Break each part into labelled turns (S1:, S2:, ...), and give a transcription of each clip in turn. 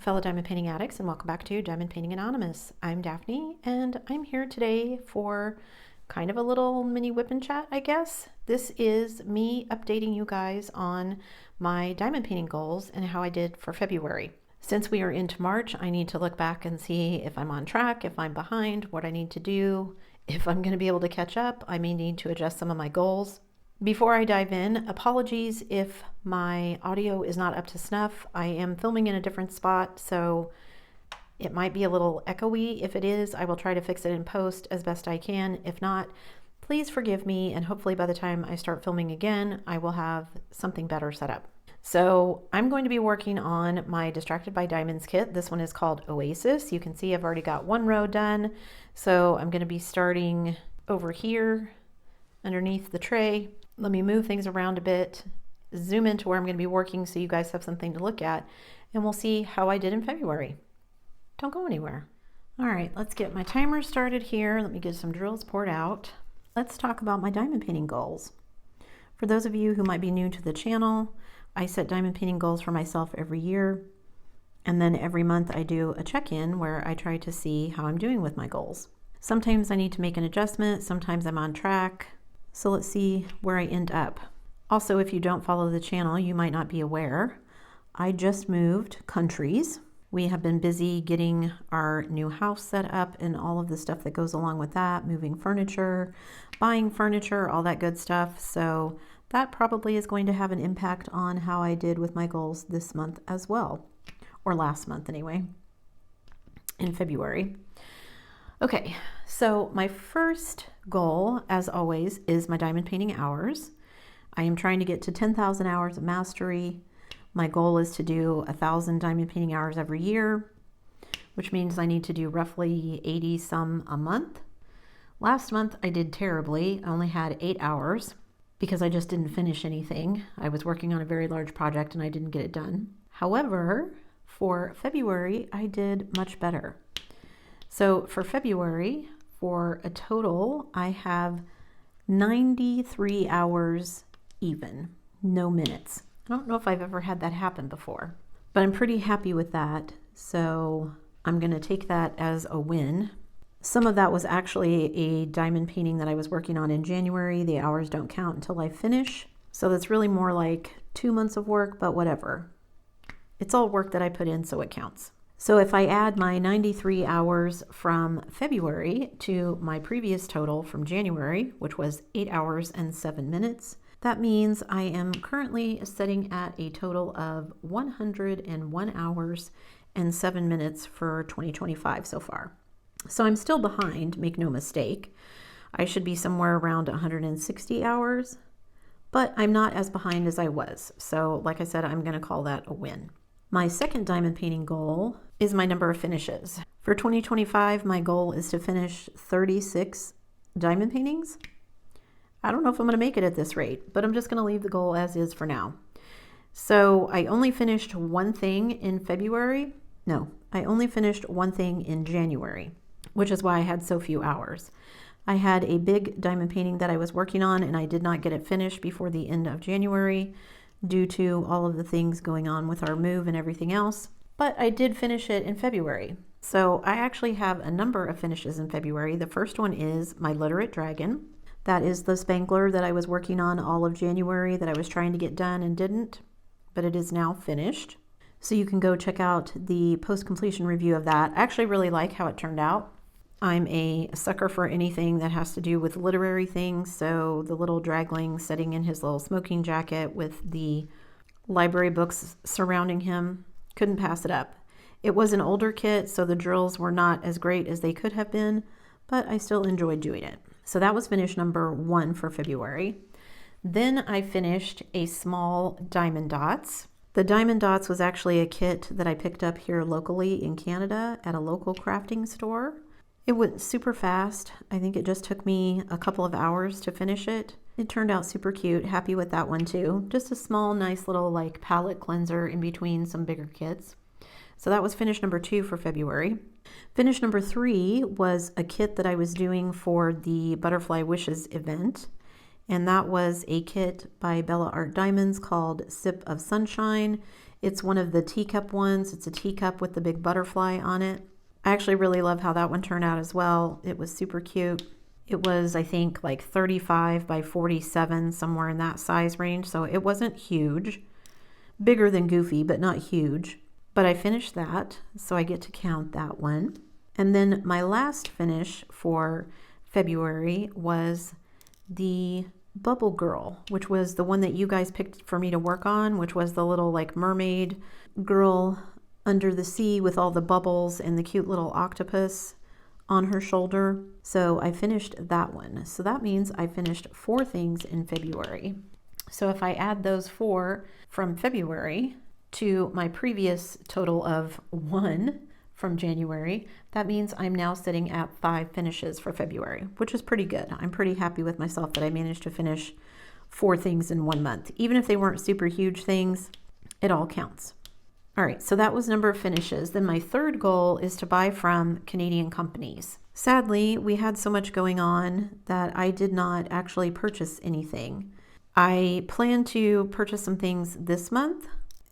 S1: fellow diamond painting addicts, and welcome back to Diamond Painting Anonymous. I'm Daphne, and I'm here today for kind of a little mini whip and chat, I guess. This is me updating you guys on my diamond painting goals and how I did for February. Since we are into March, I need to look back and see if I'm on track, if I'm behind, what I need to do, if I'm going to be able to catch up. I may need to adjust some of my goals. Before I dive in, apologies if my audio is not up to snuff. I am filming in a different spot, so it might be a little echoey. If it is, I will try to fix it in post as best I can. If not, please forgive me, and hopefully by the time I start filming again, I will have something better set up. So I'm going to be working on my Distracted by Diamonds kit. This one is called Oasis. You can see I've already got one row done, so I'm going to be starting over here underneath the tray. Let me move things around a bit, zoom into where I'm going to be working so you guys have something to look at, and we'll see how I did in February. Don't go anywhere. All right, let's get my timer started here. Let me get some drills poured out. Let's talk about my diamond painting goals. For those of you who might be new to the channel, I set diamond painting goals for myself every year, and then every month I do a check-in where I try to see how I'm doing with my goals. Sometimes I need to make an adjustment, sometimes I'm on track. So let's see where I end up. Also, if you don't follow the channel, you might not be aware, I just moved countries. We have been busy getting our new house set up and all of the stuff that goes along with that, moving furniture, buying furniture, all that good stuff. So that probably is going to have an impact on how I did with my goals this month as well, or last month anyway, in February. Okay, so my first goal, as always, is my diamond painting hours. I am trying to get to 10,000 hours of mastery. My goal is to do 1,000 diamond painting hours every year, which means I need to do roughly 80 some a month. Last month I did terribly. I only had 8 hours because I just didn't finish anything. I was working on a very large project and I didn't get it done. However, for February, I did much better. So for February, for a total, I have 93 hours even, no minutes. I don't know if I've ever had that happen before, but I'm pretty happy with that. So I'm going to take that as a win. Some of that was actually a diamond painting that I was working on in January. The hours don't count until I finish. So that's really more like 2 months of work, but whatever. It's all work that I put in, so it counts. So if I add my 93 hours from February to my previous total from January, which was 8 hours and 7 minutes, that means I am currently sitting at a total of 101 hours and 7 minutes for 2025 so far. So I'm still behind, make no mistake. I should be somewhere around 160 hours, but I'm not as behind as I was. So like I said, I'm going to call that a win. My second diamond painting goal is my number of finishes. For 2025, my goal is to finish 36 diamond paintings. I don't know if I'm going to make it at this rate, but I'm just going to leave the goal as is for now. So I only finished one thing in February. No, I only finished one thing in January, which is why I had so few hours. I had a big diamond painting that I was working on and I did not get it finished before the end of January due to all of the things going on with our move and everything else. But I did finish it in February. So I actually have a number of finishes in February. The first one is my Literate Dragon. That is the Spangler that I was working on all of January that I was trying to get done and didn't, but it is now finished. So you can go check out the post-completion review of that. I actually really like how it turned out. I'm a sucker for anything that has to do with literary things. So the little dragling sitting in his little smoking jacket with the library books surrounding him, couldn't pass it up. It was an older kit, so the drills were not as great as they could have been, but I still enjoyed doing it. So that was finish number 1 for February. Then I finished a small Diamond Dots. The Diamond Dots was actually a kit that I picked up here locally in Canada at a local crafting store. It went super fast. I think it just took me a couple of hours to finish it. It turned out super cute. Happy with that one too. Just a small, nice little like palette cleanser in between some bigger kits. So that was finish number 2 for February. Finish number 3 was a kit that I was doing for the Butterfly Wishes event. And that was a kit by Bella Art Diamonds called Sip of Sunshine. It's one of the teacup ones. It's a teacup with the big butterfly on it. I actually really love how that one turned out as well. It was super cute. It was, I think, like 35 by 47, somewhere in that size range. So it wasn't huge. Bigger than Goofy, but not huge. But I finished that, so I get to count that one. And then my last finish for February was the Bubble Girl, which was the one that you guys picked for me to work on, which was the little like mermaid girl under the sea with all the bubbles and the cute little octopus on her shoulder. So I finished that one. So that means I finished 4 things in February. So if I add those 4 from February to my previous total of 1 from January, that means I'm now sitting at 5 finishes for February, which is pretty good. I'm pretty happy with myself that I managed to finish 4 things in 1 month. Even if they weren't super huge things, it all counts. All right, so that was number of finishes. Then my third goal is to buy from Canadian companies. Sadly, we had so much going on that I did not actually purchase anything. I plan to purchase some things this month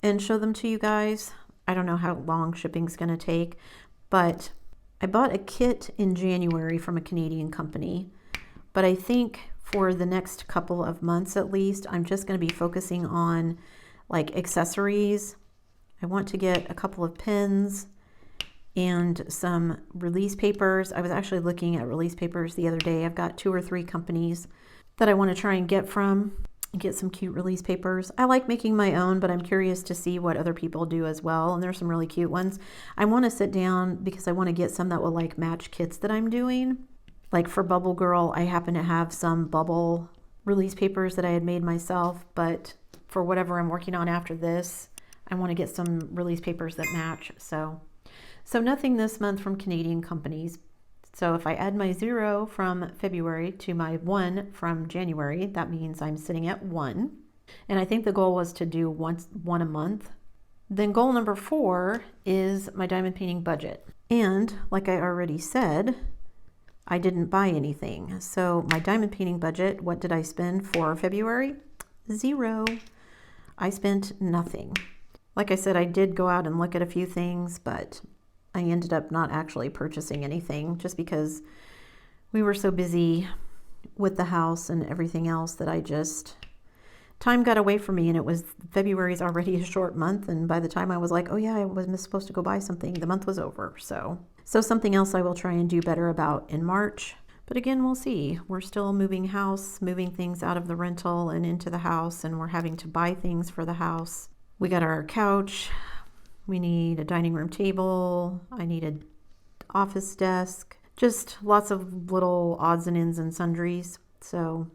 S1: and show them to you guys. I don't know how long shipping's going to take, but I bought a kit in January from a Canadian company. But I think for the next couple of months at least, I'm just going to be focusing on like accessories. I want to get a couple of pens and some release papers. I was actually looking at release papers the other day. I've got 2 or 3 companies that I want to try and get from. Get some cute release papers. I like making my own, but I'm curious to see what other people do as well. And there's some really cute ones. I want to sit down because I want to get some that will like match kits that I'm doing. Like for Bubble Girl, I happen to have some bubble release papers that I had made myself, but for whatever I'm working on after this, I want to get some release papers that match. So nothing this month from Canadian companies. So if I add my 0 from February to my 1 from January, that means I'm sitting at 1. And I think the goal was to do one a month. Then goal number 4 is my diamond painting budget. And like I already said, I didn't buy anything. So my diamond painting budget, what did I spend for February? 0. I spent nothing. Like I said, I did go out and look at a few things, but I ended up not actually purchasing anything just because we were so busy with the house and everything else that time got away from me, and February's already a short month, and by the time I was like, oh yeah, I was supposed to go buy something, the month was over. So something else I will try and do better about in March. But again, we'll see. We're still moving things out of the rental and into the house, and we're having to buy things for the house. We got our couch. We need a dining room table. I need an office desk. Just lots of little odds and ends and sundries. So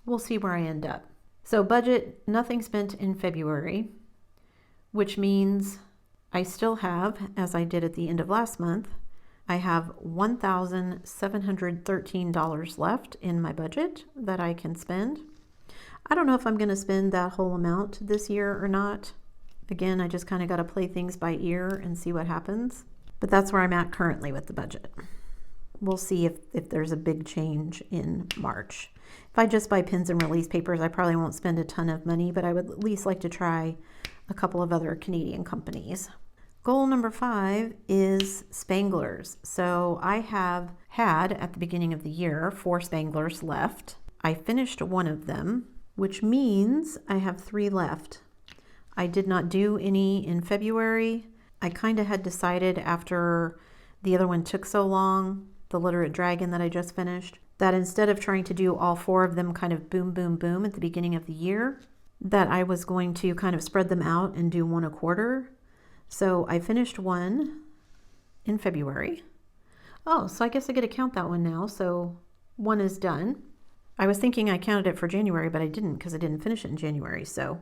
S1: we'll see where I end up. So budget, nothing spent in February, which means I still have, as I did at the end of last month, I have $1,713 left in my budget that I can spend. I don't know if I'm going to spend that whole amount this year or not. Again, I just kind of got to play things by ear and see what happens. But that's where I'm at currently with the budget. We'll see if there's a big change in March. If I just buy pins and release papers, I probably won't spend a ton of money, but I would at least like to try a couple of other Canadian companies. Goal number 5 is Spanglers. So I have had, at the beginning of the year, 4 Spanglers left. I finished 1 of them, which means I have 3 left. I did not do any in February. I kind of had decided after the other one took so long, the Literate Dragon that I just finished, that instead of trying to do all 4 of them kind of boom, boom, boom at the beginning of the year, that I was going to kind of spread them out and do 1 a quarter. So I finished 1 in February. Oh, so I guess I get to count that one now. So 1 is done. I was thinking I counted it for January, but I didn't because I didn't finish it in January. So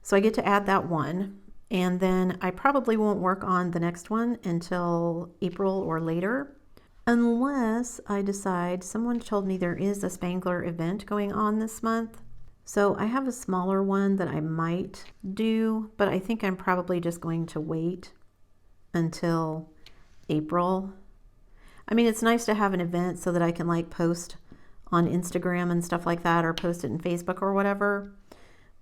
S1: I get to add that 1, and then I probably won't work on the next one until April or later, unless I decide. Someone told me there is a Spangler event going on this month. So I have a smaller one that I might do, but I think I'm probably just going to wait until April. I mean, it's nice to have an event so that I can like post on Instagram and stuff like that, or post it in Facebook or whatever.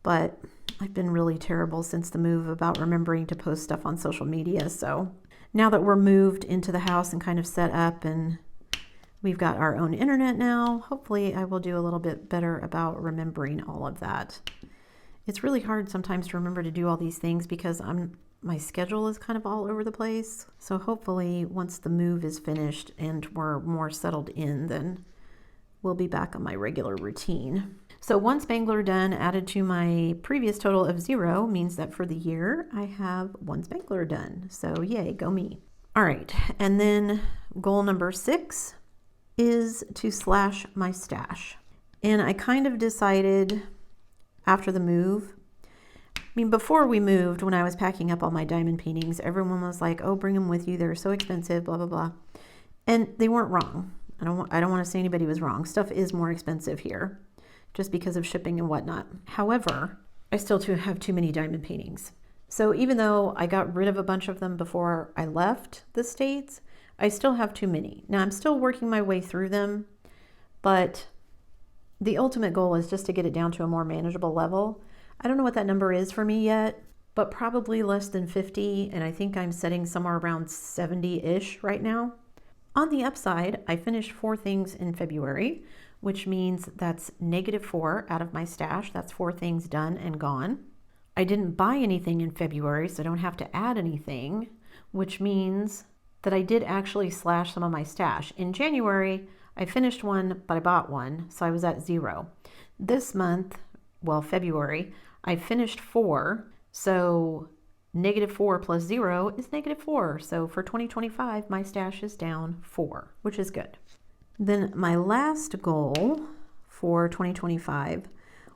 S1: But I've been really terrible since the move about remembering to post stuff on social media. So now that we're moved into the house and kind of set up and we've got our own internet now, hopefully I will do a little bit better about remembering all of that. It's really hard sometimes to remember to do all these things because my schedule is kind of all over the place. So hopefully once the move is finished and we're more settled in, then we'll be back on my regular routine. So one Spangler done added to my previous total of 0 means that for the year I have 1 Spangler done. So yay, go me. All right, and then goal number 6 is to slash my stash. And I kind of decided after the move, I mean, before we moved, when I was packing up all my diamond paintings, everyone was like, oh, bring them with you. They're so expensive, blah, blah, blah. And they weren't wrong. I don't want to say anybody was wrong. Stuff is more expensive here just because of shipping and whatnot. However, I still have too many diamond paintings. So even though I got rid of a bunch of them before I left the States, I still have too many. Now I'm still working my way through them, but the ultimate goal is just to get it down to a more manageable level. I don't know what that number is for me yet, but probably less than 50, and I think I'm setting somewhere around 70-ish right now. On the upside, I finished 4 things in February, which means that's -4 out of my stash. That's 4 things done and gone. I didn't buy anything in February, so I don't have to add anything, which means that I did actually slash some of my stash. In January, I finished 1, but I bought 1, so I was at 0. This month, well, February, I finished 4, so -4 plus 0 is -4. So for 2025, my stash is down 4, which is good. Then my last goal for 2025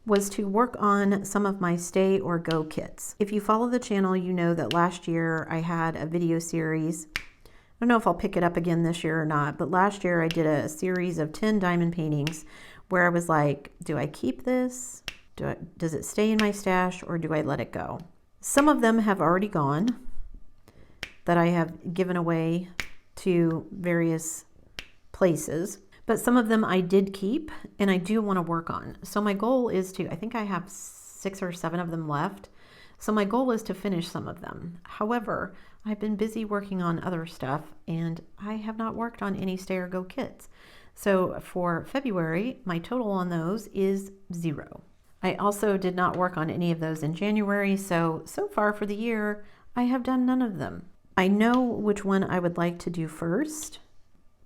S1: was to work on some of my stay or go kits. If you follow the channel, you know that last year I had a video series. I don't know if I'll pick it up again this year or not, but last year I did a series of 10 diamond paintings where I was like, do I keep this? Does it stay in my stash or do I let it go? Some of them have already gone that I have given away to various places, but some of them I did keep and I do want to work on. So my goal is to, I think I have 6 or 7 of them left. So my goal is to finish some of them. However, I've been busy working on other stuff and I have not worked on any stay or go kits. So for February, my total on those is 0. I also did not work on any of those in January, so far for the year, I have done none of them. I know which one I would like to do first,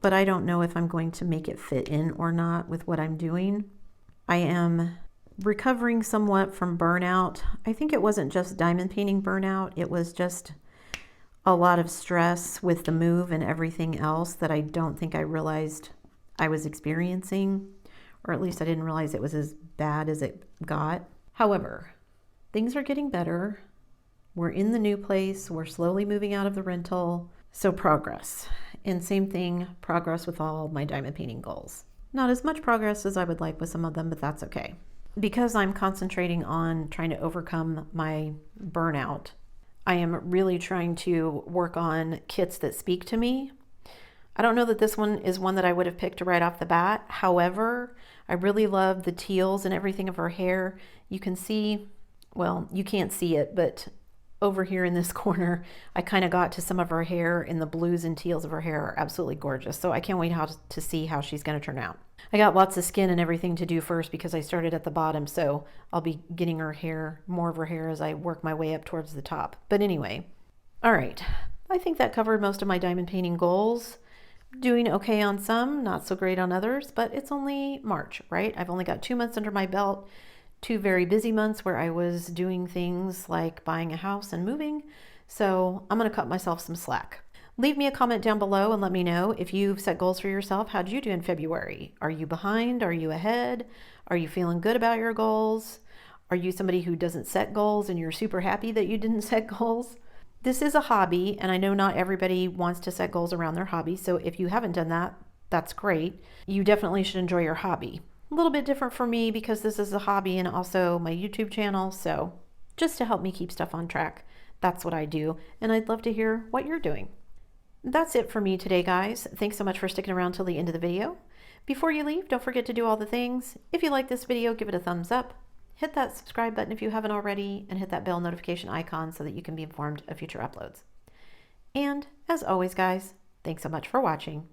S1: but I don't know if I'm going to make it fit in or not with what I'm doing. I am recovering somewhat from burnout. I think it wasn't just diamond painting burnout, it was just a lot of stress with the move and everything else that I don't think I realized I was experiencing, or at least I didn't realize it was as bad as it got. However, things are getting better. We're in the new place. We're slowly moving out of the rental. So progress. And same thing, progress with all my diamond painting goals. Not as much progress as I would like with some of them, but that's okay. Because I'm concentrating on trying to overcome my burnout, I am really trying to work on kits that speak to me. I don't know that this one is one that I would have picked right off the bat. However, I really love the teals and everything of her hair. You can see, well, you can't see it, but over here in this corner, I kind of got to some of her hair, and the blues and teals of her hair are absolutely gorgeous. So I can't wait to see how she's going to turn out. I got lots of skin and everything to do first because I started at the bottom, so I'll be getting her hair, more of her hair as I work my way up towards the top. But anyway, all right. I think that covered most of my diamond painting goals. Doing okay on some, not so great on others, but it's only March, right? I've only got 2 months under my belt, 2 very busy months where I was doing things like buying a house and moving. So I'm going to cut myself some slack. Leave me a comment down below and let me know if you've set goals for yourself. How'd you do in February? Are you behind? Are you ahead? Are you feeling good about your goals? Are you somebody who doesn't set goals and you're super happy that you didn't set goals? This is a hobby, and I know not everybody wants to set goals around their hobby, so if you haven't done that, that's great. You definitely should enjoy your hobby. A little bit different for me because this is a hobby and also my YouTube channel, so just to help me keep stuff on track, that's what I do, and I'd love to hear what you're doing. That's it for me today, guys. Thanks so much for sticking around till the end of the video. Before you leave, don't forget to do all the things. If you like this video, give it a thumbs up. hit that subscribe button if you haven't already, and hit that bell notification icon so that you can be informed of future uploads. And as always, guys, thanks so much for watching.